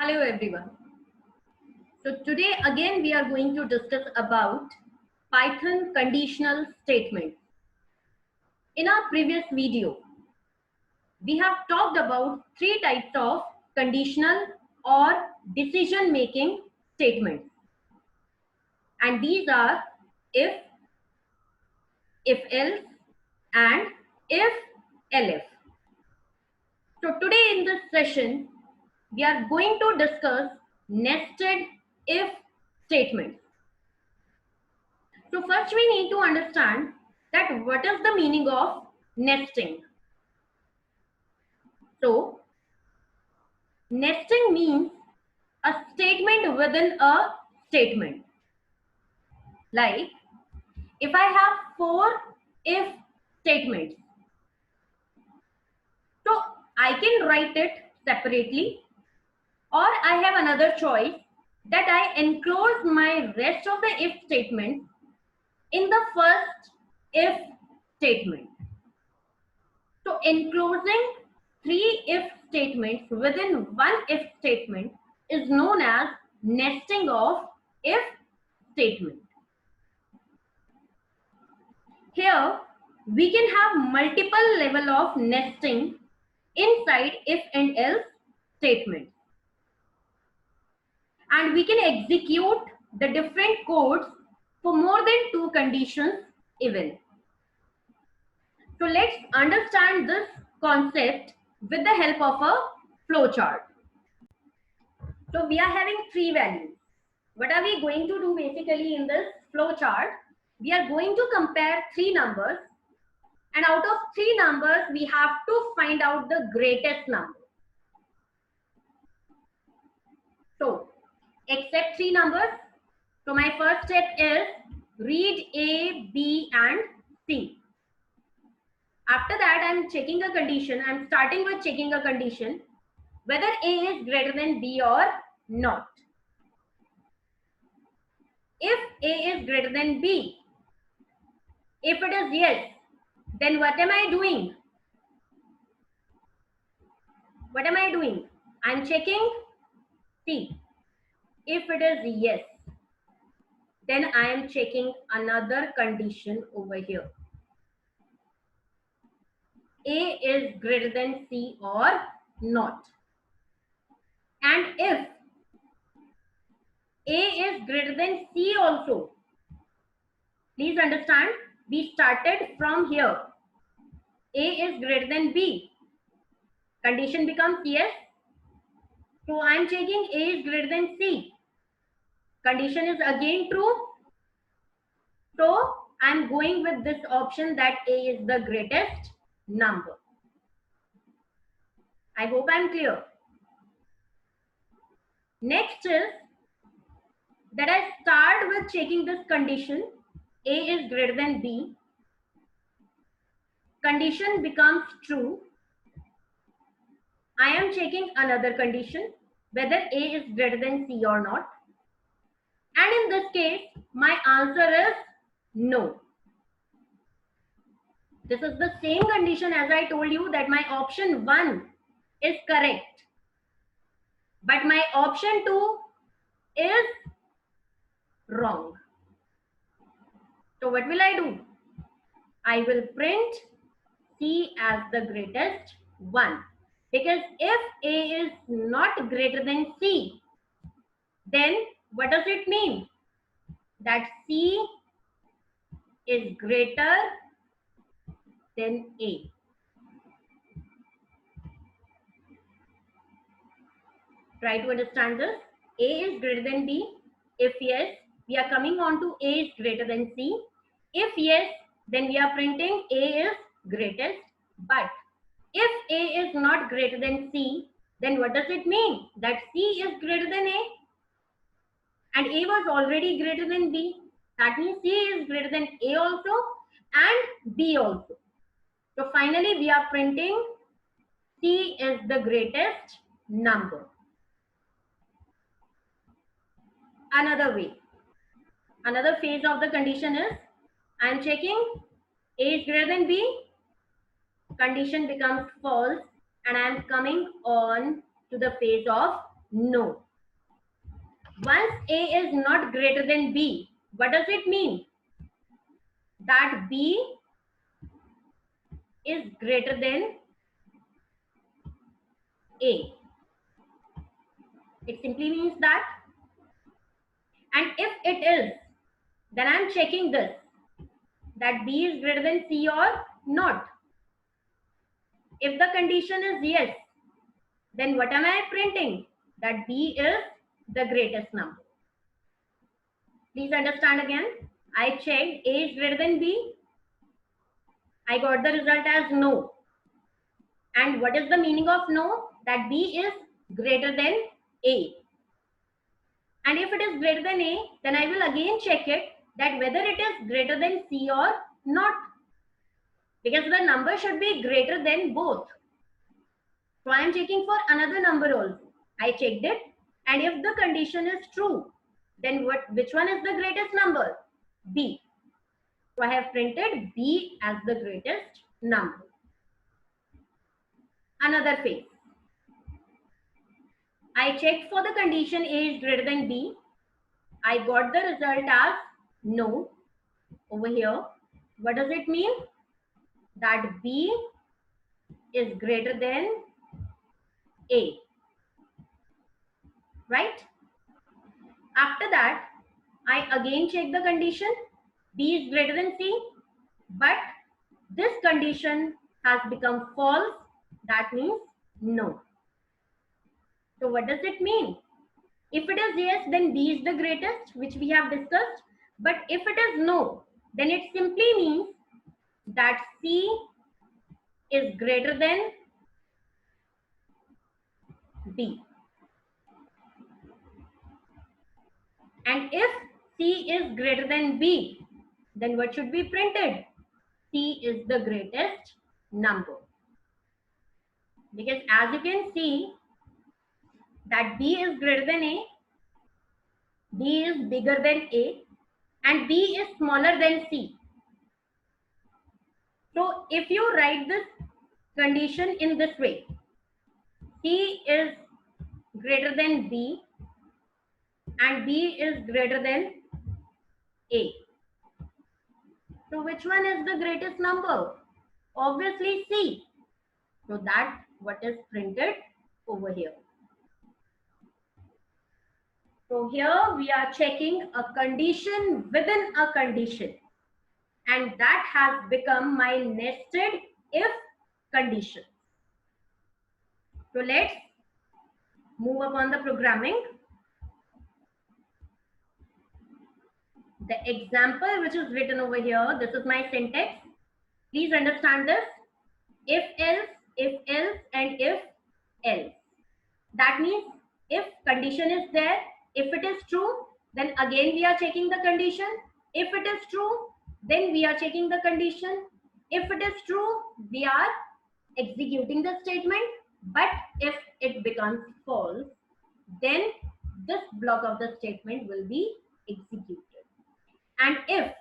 Hello everyone. So today again we are going to discuss about Python conditional statement. In our previous video, we have talked about three types of conditional or decision making statements. And these are if else and if elif. So today in this session, we are going to discuss nested if statements. So first we need to understand that what is the meaning of nesting. So nesting means a statement within a statement. Like if I have four if statements, so I can write it separately, or I have another choice that I enclose my rest of the if statements in the first if statement. So enclosing three if statements within one if statement is known as nesting of if statement. Here we can have multiple level of nesting inside if and else statements, and we can execute the different codes for more than two conditions even. So let's understand this concept with the help of a flowchart. So we are having three values. What are we going to do basically in this flowchart? We are going to compare three numbers, and out of three numbers, we have to find out the greatest number. So accept three numbers. So my first step is read A, B, and C. After that, I'm checking a condition. I'm starting with checking a condition whether A is greater than B or not. If A is greater than B, if it is yes, then what am I doing? What am I doing? I'm checking C. If it is yes, then I am checking another condition over here. A is greater than C or not. And if A is greater than C also, please understand, we started from here. A is greater than B. Condition becomes yes. So I am checking A is greater than C. Condition is again true. So I am going with this option that A is the greatest number. I hope I am clear. Next is that I start with checking this condition. A is greater than B. Condition becomes true. I am checking another condition, whether A is greater than C or not. And in this case, my answer is no. This is the same condition as I told you that my option 1 is correct. But my option 2 is wrong. So what will I do? I will print C as the greatest one. Because if A is not greater than C, then what does it mean? That C is greater than A. Try to understand this. A is greater than B. If yes, we are coming on to A is greater than C. If yes, then we are printing A is greatest. But if A is not greater than C, then what does it mean? That C is greater than A. And A was already greater than B. That means C is greater than A also and B also. So finally we are printing C is the greatest number. Another way, another phase of the condition is I am checking A is greater than B. Condition becomes false and I am coming on to the phase of No. Once A is not greater than B, what does it mean? That B is greater than A. It simply means that. And if it is, then I'm checking this, that B is greater than C or not. If the condition is yes, then what am I printing? That B is the greatest number. Please understand again. I checked A is greater than B. I got the result as no. And what is the meaning of no? That B is greater than A. And if it is greater than A, then I will again check it that whether it is greater than C or not. Because the number should be greater than both. So I am checking for another number also. I checked it, and if the condition is true, then which one is the greatest number? B. So I have printed B as the greatest number. Another phase. I checked for the condition A is greater than B. I got the result as no over here. What does it mean? That B is greater than A. Right? After that, I again check the condition. B is greater than C. But this condition has become false. That means no. So what does it mean? If it is yes, then B is the greatest, which we have discussed. But if it is no, then it simply means that C is greater than B. And if C is greater than B, then what should be printed? C is the greatest number. Because as you can see, that B is greater than A, B is bigger than A, and B is smaller than C. So if you write this condition in this way, C is greater than B and B is greater than A. So which one is the greatest number? Obviously C. So that's what is printed over here. So here we are checking a condition within a condition, and that has become my nested if condition. So let's move upon the programming. The example which is written over here, this is my syntax. Please understand this. If else, and if else. That means if condition is there, if it is true, then again we are checking the condition. If it is true, then we are checking the condition. If it is true, we are executing the statement. But if it becomes false, then this block of the statement will be executed. And if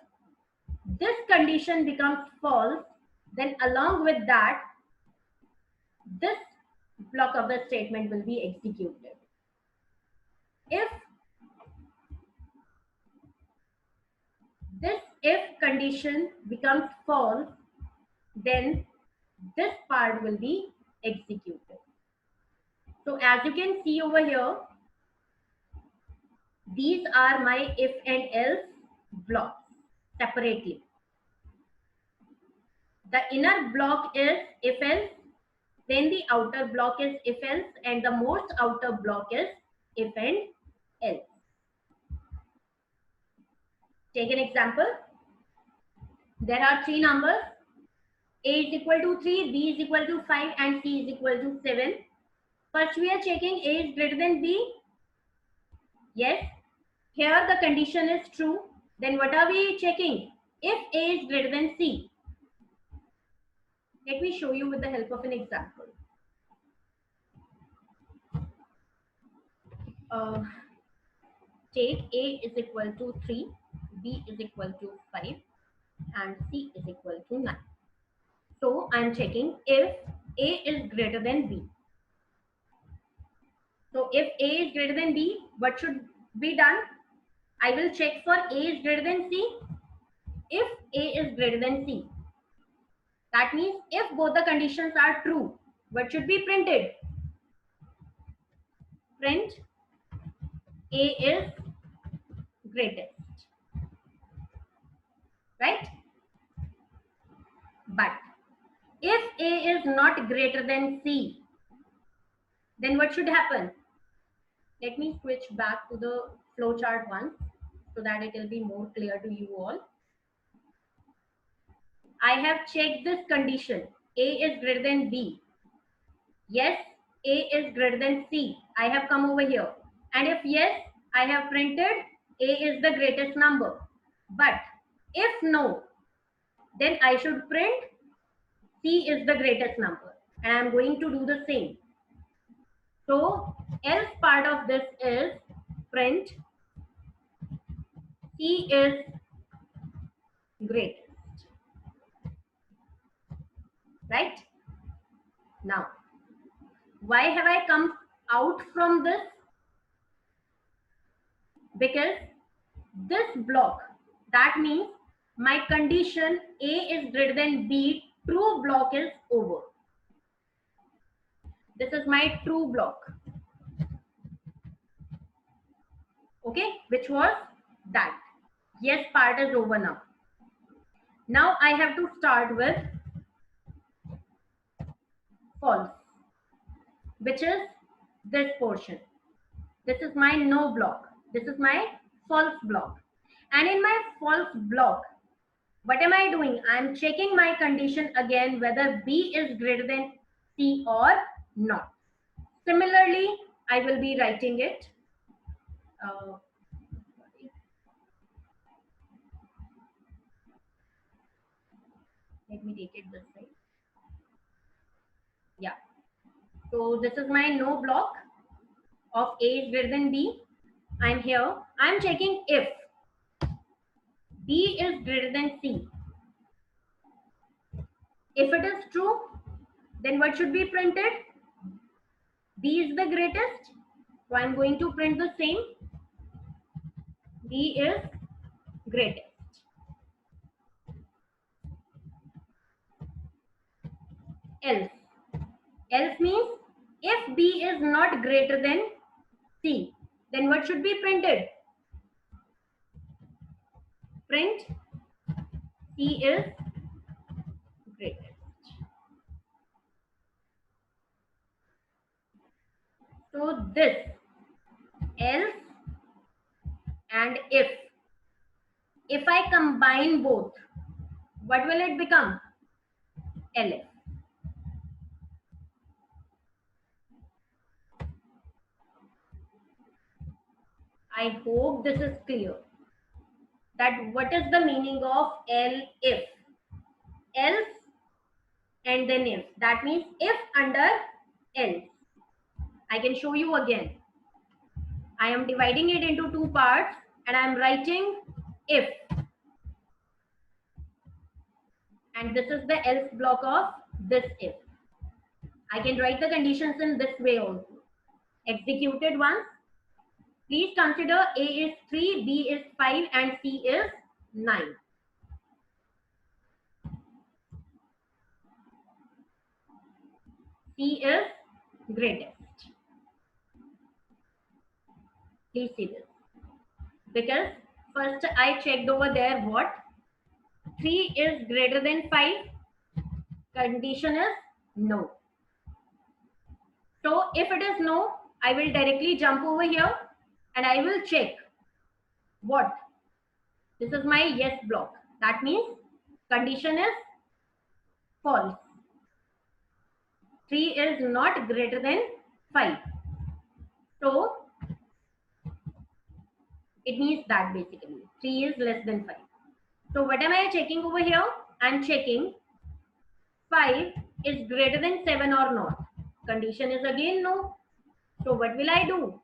this condition becomes false, then along with that, this block of the statement will be executed. If this if condition becomes false, then this part will be executed. So as you can see over here, these are my if and else blocks separately. The inner block is if else, then the outer block is if else, and the most outer block is if and else. Take an example. There are three numbers. A is equal to 3, B is equal to 5, and C is equal to 7. First we are checking A is greater than B. Yes. Here the condition is true. Then what are we checking? If A is greater than C. Let me show you with the help of an example. Take A is equal to 3, B is equal to 5, and C is equal to 9. So I am checking if A is greater than B. So if A is greater than B, what should be done? I will check for A is greater than C. If A is greater than C, that means if both the conditions are true, what should be printed? Print A is greatest, right? But if A is not greater than C, then what should happen? Let me switch back to the flowchart once so that it will be more clear to you all. I have checked this condition. A is greater than B. Yes, A is greater than C. I have come over here. And if yes, I have printed A is the greatest number. But if no, then I should print C is the greatest number. And I'm going to do the same. So else part of this is print C is greatest. Right? Now, why have I come out from this? Because this block, that means my condition A is greater than B, true block is over. This is my true block. Okay, which was that. Yes part is over now. Now I have to start with false, which is this portion. This is my no block. This is my false block. And in my false block, what am I doing? I'm checking my condition again whether B is greater than C or not. Similarly, I will be writing it. Let me take it this way. Yeah. So this is my no block of A is greater than B. I'm here. I'm checking if B is greater than C. If it is true, then what should be printed? B is the greatest. So I'm going to print the same. B is greatest. Else. Else means if B is not greater than C, then what should be printed? Print C is greatest. So this else and if I combine both, what will it become? LF. I hope this is clear. That what is the meaning of if? Else and then if. That means if under else. I can show you again. I am dividing it into two parts and I am writing if. And this is the else block of this if. I can write the conditions in this way also. Executed once. Please consider A is 3, B is 5 and C is 9. C is greatest. Please see this. Because first I checked over there what? 3 is greater than 5. Condition is no. So if it is no, I will directly jump over here and I will check what? This is my yes block. That means condition is false. 3 is not greater than 5. So it means that basically 3 is less than 5. So what am I checking over here? I'm checking 5 is greater than 7 or not. Condition is again no. So what will I do?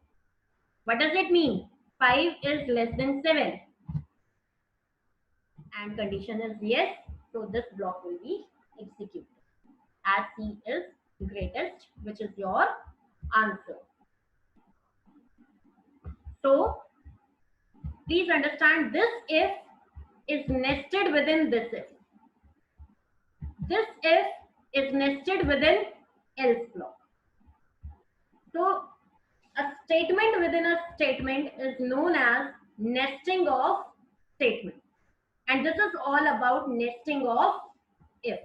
What does it mean? 5 is less than 7. And condition is yes. So this block will be executed as C is greatest, which is your answer. So please understand, this if is nested within this if. This if is nested within else block. So a statement within a statement is known as nesting of statements. And this is all about nesting of if.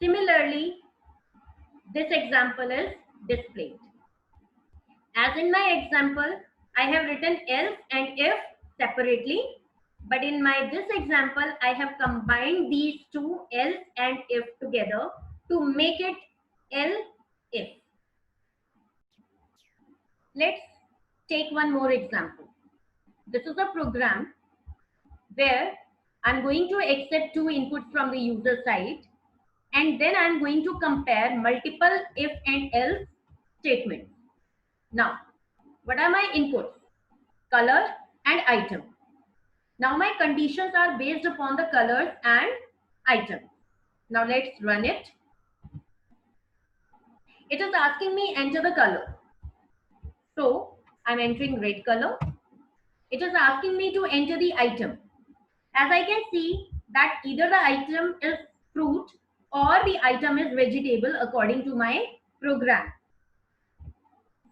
Similarly, this example is displayed. As in my example, I have written else and if separately, but in this example, I have combined these two, else and if, together to make it else if. Let's take one more example. This is a program where I'm going to accept two inputs from the user side, and then I'm going to compare multiple if and else statements. Now, what are my inputs? Color and item. Now my conditions are based upon the colors and item. Now let's run it. It is asking me enter the color. So I'm entering red color. It is asking me to enter the item. As I can see that either the item is fruit or the item is vegetable according to my program.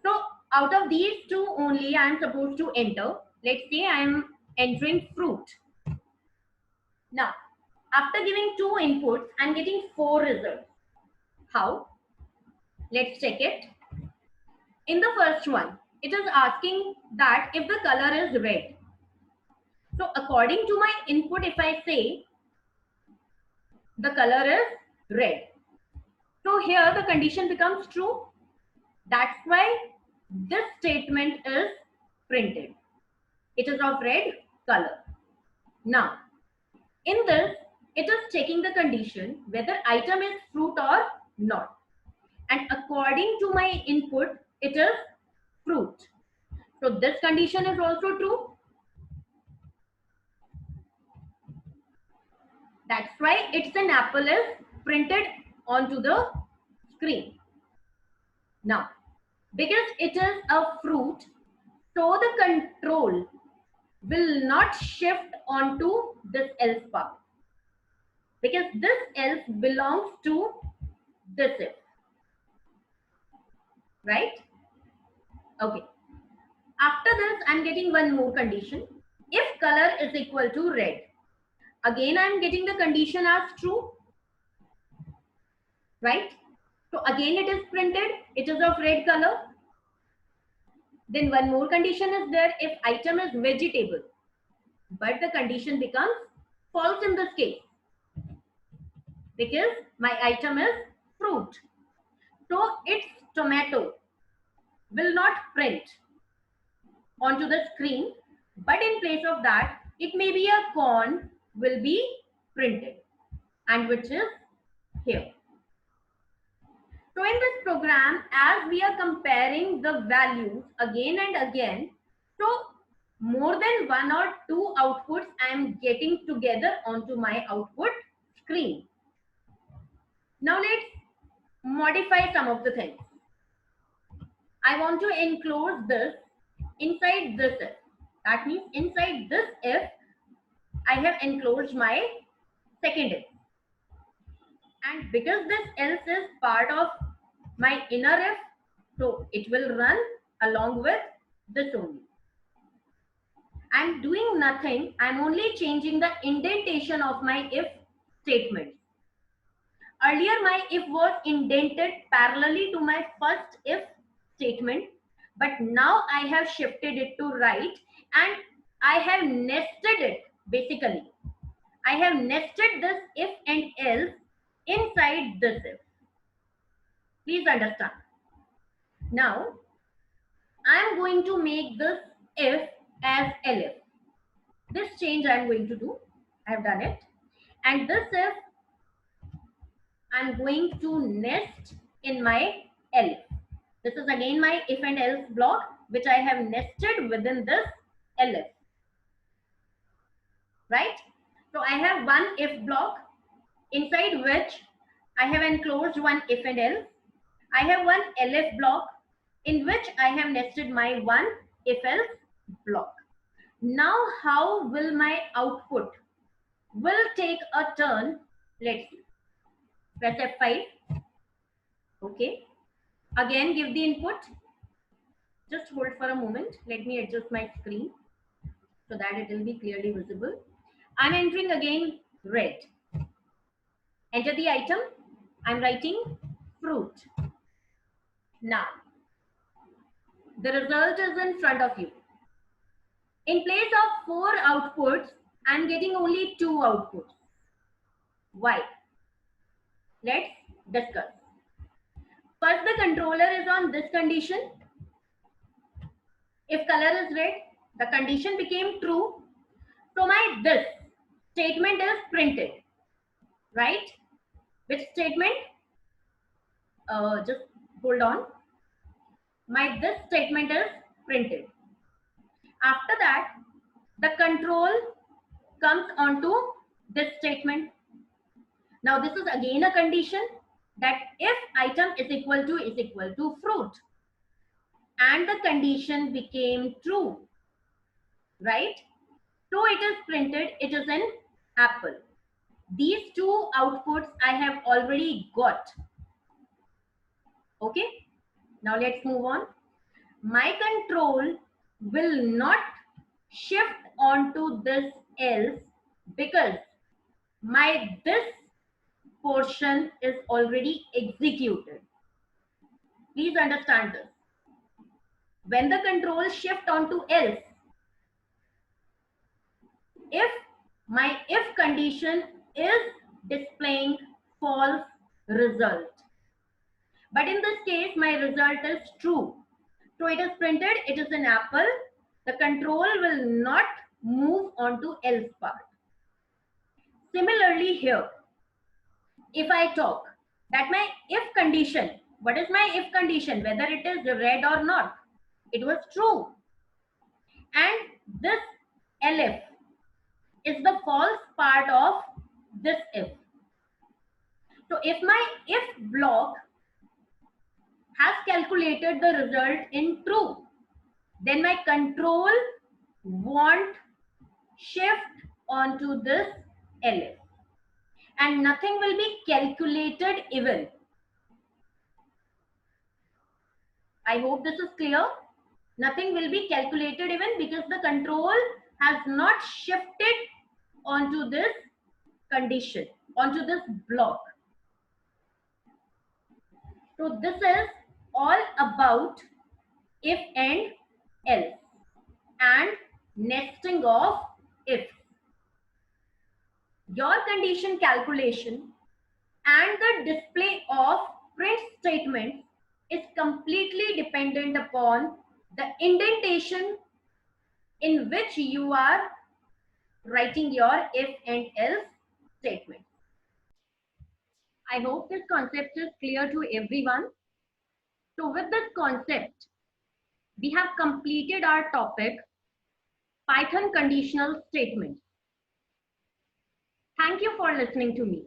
So out of these two only I am supposed to enter. Let's say I am entering fruit. Now, after giving two inputs, I'm getting 4 results. How? Let's check it. In the first one, it is asking that if the color is red. So according to my input, if I say the color is red, so here the condition becomes true. That's why this statement is printed. It is of red color. Now, in this, it is checking the condition whether item is fruit or not. And according to my input, it is fruit. So this condition is also true. That's why it's an apple is printed onto the screen. Now, because it is a fruit, so the control will not shift onto this else part, because this else belongs to this if, right? Okay. After this, I'm getting one more condition. If color is equal to red, again I'm getting the condition as true, right? So again it is printed, it is of red color. Then one more condition is there, if item is vegetable, but the condition becomes false in this case because my item is fruit. So its tomato will not print onto the screen, but in place of that, it may be a corn will be printed, and which is here. So in this program, as we are comparing the values again and again, so more than one or two outputs I am getting together onto my output screen. Now let's modify some of the things. I want to enclose this inside this if. That means inside this if, I have enclosed my second if. And because this else is part of my inner if, so it will run along with this only. I'm doing nothing. I'm only changing the indentation of my if statement. Earlier, my if was indented parallelly to my first if statement, but now I have shifted it to right and I have nested it. Basically, I have nested this if and else inside this if. Please understand. Now, I am going to make this if as elif. This change I am going to do. I have done it. And this if I am going to nest in my elif. This is again my if and else block, which I have nested within this elif. Right? So I have one if block inside which I have enclosed one if and else. I have one elif block in which I have nested my one if else block. Now how will my output will take a turn? Let's see. Press F5. Okay. Again give the input. Just hold for a moment. Let me adjust my screen so that it will be clearly visible. I'm entering again red. Enter the item. I'm writing fruit. Now, the result is in front of you. In place of 4 outputs, I'm getting only 2 outputs. Why? Let's discuss. First, the controller is on this condition. If color is red, the condition became true. So my this statement is printed, right? Which statement? Just hold on. My this statement is printed. After that, the control comes onto this statement. Now this is again a condition that if item is equal to fruit, and the condition became true, right? So it is printed, it is an apple. These two outputs I have already got. Okay, now let's move on. My control will not shift onto this else because my this portion is already executed. Please understand this. When the control shift onto else, if my if condition is displaying false result, but in this case my result is true, so it is printed, it is an apple. The control will not move onto else part. Similarly here, if I talk that my if condition, what is my if condition? Whether it is red or not, it was true, and this elif is the false part of this if. So if my if block has calculated the result in true, then my control won't shift onto this elif and nothing will be calculated even. I hope this is clear. Nothing will be calculated even because the control has not shifted onto this condition, onto this block. So this is all about if and else and nesting of if. Your condition calculation and the display of print statement is completely dependent upon the indentation in which you are writing your if and else statement. I hope this concept is clear to everyone. So with this concept, we have completed our topic, Python conditional statement. Thank you for listening to me.